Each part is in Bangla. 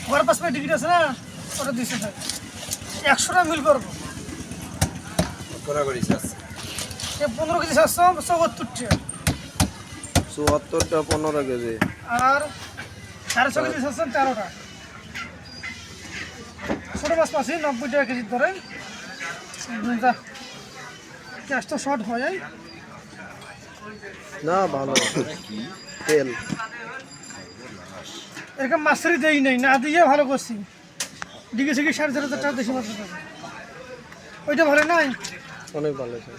ঘর পাশ में টিকিট আছে না ওটা 200 টাকা 100টা মিল করবো করা করি আছে এ 15 কেজি 774 টাকা 74টা 15 কেজি আর 650 কেজি 713 টাকা ছোট মাছ পাচ্ছি 90 টাকা কেজি ধরে যা ক্যাশটা শর্ট হয়ে যায় না ভালো তেল এরকম মাছেরই দেই নাই না দিয়ে ভালো করছি ডিগে থেকে 4,500 টাকা বেশি মাছ পাবে ওইটা ভালো নাই অনেক ভালো আছে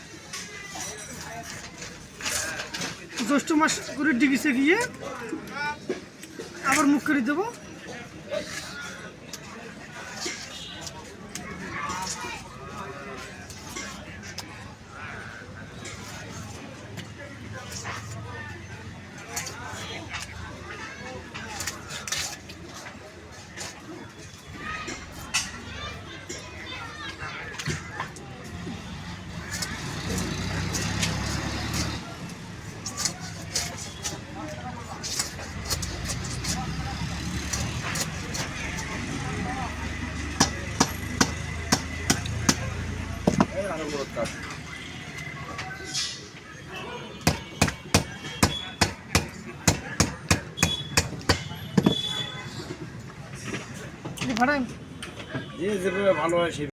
জ্যৈষ্ঠ মাস করে ডিগিছে গিয়ে আবার মুখ করে দেবো ভাড়াই যে যেভাবে ভালো হয়